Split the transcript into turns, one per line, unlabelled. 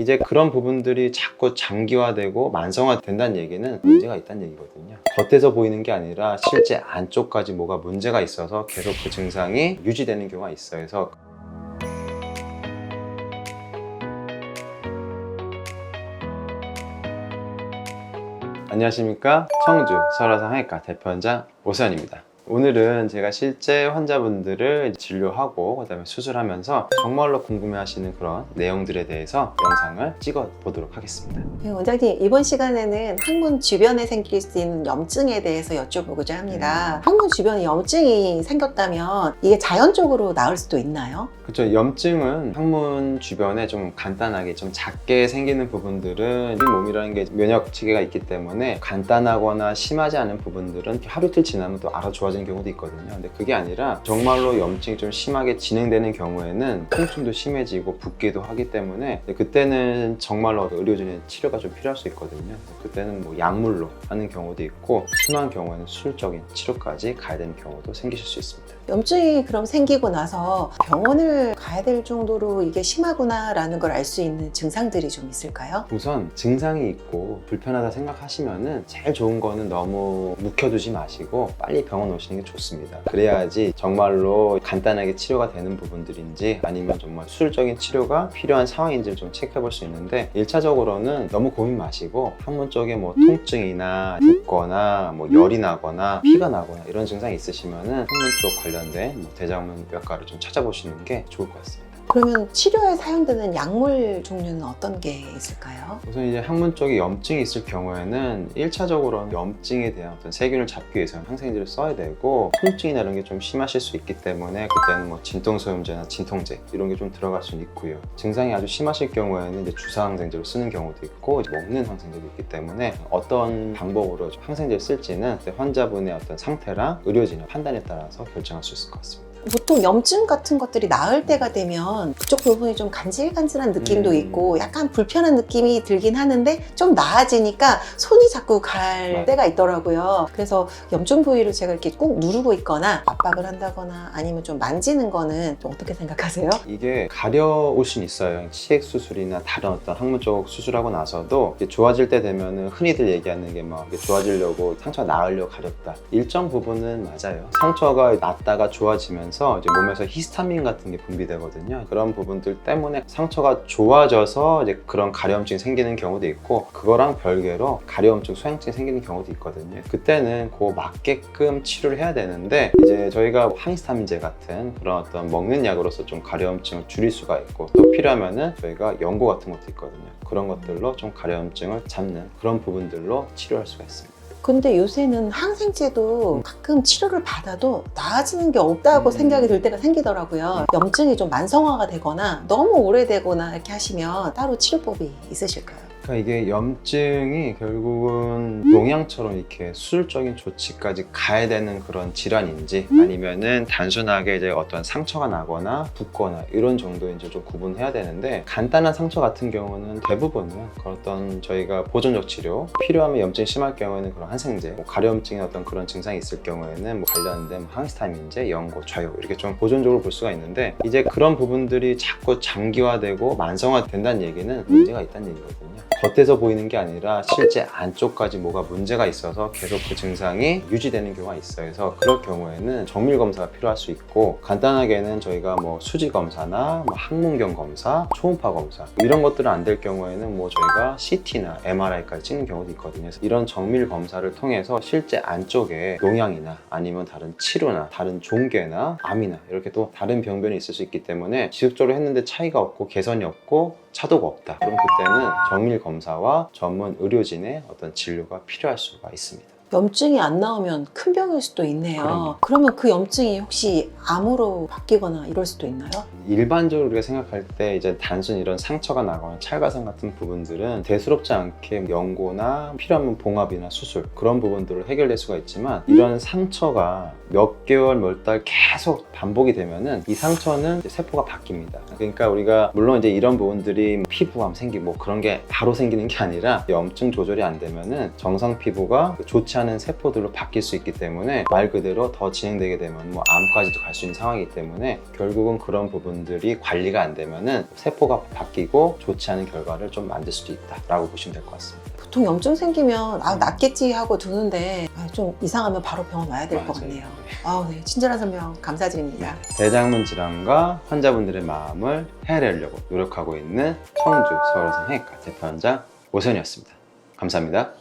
이제 그런 부분들이 자꾸 장기화되고 만성화된다는 얘기는 문제가 있다는 얘기거든요. 겉에서 보이는 게 아니라 실제 안쪽까지 뭐가 문제가 있어서 계속 그 증상이 유지되는 경우가 있어요. 그래서 안녕하십니까, 청주 설화상외과 대표원장 오세현입니다. 오늘은 제가 실제 환자분들을 진료하고 그다음에 수술하면서 정말로 궁금해하시는 그런 내용들에 대해서 영상을 찍어 보도록 하겠습니다.
원장님, 이번 시간에는 항문 주변에 생길 수 있는 염증에 대해서 여쭤보고자 합니다. 항문 주변에 염증이 생겼다면 이게 자연적으로 나을 수도 있나요?
그렇죠. 염증은 항문 주변에 좀 간단하게 좀 작게 생기는 부분들은 우리 몸이라는 게 면역 체계가 있기 때문에 간단하거나 심하지 않은 부분들은 하루 이틀 지나면 또 알아 좋아지는 경우도 있거든요. 근데 그게 아니라 정말로 염증이 좀 심하게 진행되는 경우에는 통증도 심해지고 붓기도 하기 때문에 그때는 정말로 의료진의 치료가 좀 필요할 수 있거든요. 그때는 뭐 약물로 하는 경우도 있고 심한 경우에는 수술적인 치료까지 가야 되는 경우도 생기실 수 있습니다.
염증이 그럼 생기고 나서 병원을 가야 될 정도로 이게 심하구나 라는 걸 알 수 있는 증상들이 좀 있을까요?
우선 증상이 있고 불편하다 생각하시면은 제일 좋은 거는 너무 묵혀두지 마시고 빨리 병원 오시는 게 좋습니다. 그래야지 정말로 간단하게 치료가 되는 부분들인지 아니면 정말 수술적인 치료가 필요한 상황인지를 좀 체크해 볼 수 있는데 1차적으로는 너무 고민 마시고 항문 쪽에 뭐 통증이나 붓거나 뭐 열이 나거나 피가 나거나 이런 증상이 있으시면은 항문 쪽 관련된 뭐 대장문외과를 좀 찾아보시는 게 좋을 것 같습니다.
그러면 치료에 사용되는 약물 종류는 어떤 게 있을까요?
우선 이제 항문 쪽에 염증이 있을 경우에는 1차적으로는 염증에 대한 어떤 세균을 잡기 위해서는 항생제를 써야 되고 통증이나 이런 게 좀 심하실 수 있기 때문에 그때는 뭐 진통소염제나 진통제 이런 게 좀 들어갈 수는 있고요. 증상이 아주 심하실 경우에는 이제 주사 항생제를 쓰는 경우도 있고 이제 먹는 항생제도 있기 때문에 어떤 방법으로 항생제를 쓸지는 환자분의 어떤 상태랑 의료진의 판단에 따라서 결정할 수 있을 것 같습니다.
보통 염증 같은 것들이 나을 때가 되면 그쪽 부분이 좀 간질간질한 느낌도 있고 약간 불편한 느낌이 들긴 하는데 좀 나아지니까 손이 자꾸 갈 때가 있더라고요. 그래서 염증 부위를 제가 이렇게 꼭 누르고 있거나 압박을 한다거나 아니면 좀 만지는 거는 좀 어떻게 생각하세요?
이게 가려울 수는 있어요. 치액 수술이나 다른 어떤 항문 쪽 수술하고 나서도 좋아질 때 되면은 흔히들 얘기하는 게 막 좋아지려고 상처가 나으려고 가렸다. 일정 부분은 맞아요. 상처가 낫다가 좋아지면 이제 몸에서 히스타민 같은 게 분비되거든요. 그런 부분들 때문에 상처가 좋아져서 이제 그런 가려움증이 생기는 경우도 있고 그거랑 별개로 가려움증, 소양증이 생기는 경우도 있거든요. 그때는 그 맞게끔 치료를 해야 되는데 이제 저희가 항히스타민제 같은 그런 어떤 먹는 약으로서 좀 가려움증을 줄일 수가 있고 또 필요하면은 저희가 연고 같은 것도 있거든요. 그런 것들로 좀 가려움증을 잡는 그런 부분들로 치료할 수가 있습니다.
근데 요새는 항생제도 가끔 치료를 받아도 나아지는 게 없다고 생각이 들 때가 생기더라고요. 염증이 좀 만성화가 되거나 너무 오래되거나 이렇게 하시면 따로 치료법이 있으실까요?
그러니까 이게 염증이 결국은 농양처럼 이렇게 수술적인 조치까지 가야 되는 그런 질환인지 아니면은 단순하게 이제 어떤 상처가 나거나 붓거나 이런 정도인지 좀 구분해야 되는데 간단한 상처 같은 경우는 대부분은 그런 어떤 저희가 보존적 치료 필요하면 염증이 심할 경우에는 그런 항생제 뭐 가려움증의 어떤 그런 증상이 있을 경우에는 뭐 관련된 항히스타민제, 연고, 좌욕 이렇게 좀 보존적으로 볼 수가 있는데 이제 그런 부분들이 자꾸 장기화되고 만성화된다는 얘기는 문제가 있다는 얘기거든요. 겉에서 보이는 게 아니라 실제 안쪽까지 뭐가 문제가 있어서 계속 그 증상이 유지되는 경우가 있어요. 그래서 그럴 경우에는 정밀 검사가 필요할 수 있고 간단하게는 저희가 뭐 수지 검사나 뭐 항문경 검사, 초음파 검사 이런 것들은 안 될 경우에는 뭐 저희가 CT나 MRI까지 찍는 경우도 있거든요. 그래서 이런 정밀 검사를 통해서 실제 안쪽에 농양이나 아니면 다른 치료나 다른 종괴나 암이나 이렇게 또 다른 병변이 있을 수 있기 때문에 지속적으로 했는데 차이가 없고 개선이 없고 차도가 없다. 그럼 그때는 정밀 검사와 전문 의료진의 어떤 진료가 필요할 수가 있습니다.
염증이 안 나오면 큰 병일 수도 있네요.
그럼요.
그러면 그 염증이 혹시 암으로 바뀌거나 이럴 수도 있나요?
일반적으로 우리가 생각할 때 이제 단순 이런 상처가 나거나 찰과상 같은 부분들은 대수롭지 않게 연고나 필요하면 봉합이나 수술 그런 부분들을 해결될 수가 있지만 이런 상처가 몇 개월, 몇 달 계속 반복이 되면은 이 상처는 이제 세포가 바뀝니다. 그러니까 우리가 물론 이제 이런 부분들이 피부암 생기고 뭐 그런 게 바로 생기는 게 아니라 염증 조절이 안 되면은 정상 피부가 좋지 않은 세포들로 바뀔 수 있기 때문에 말 그대로 더 진행되게 되면 뭐 암까지도 갈 수 있는 상황이기 때문에 결국은 그런 부분들이 관리가 안 되면은 세포가 바뀌고 좋지 않은 결과를 좀 만들 수도 있다라고 보시면 될 것 같습니다.
보통 염증 생기면 낫겠지 하고 두는데 좀 이상하면 바로 병원 와야 될 것
맞아요.
같네요. 네. 친절한 설명 감사드립니다.
대장문 질환과 환자분들의 마음을 헤아리려고 노력하고 있는 청주 서울의 성형외과 대표원장 오선이었습니다. 감사합니다.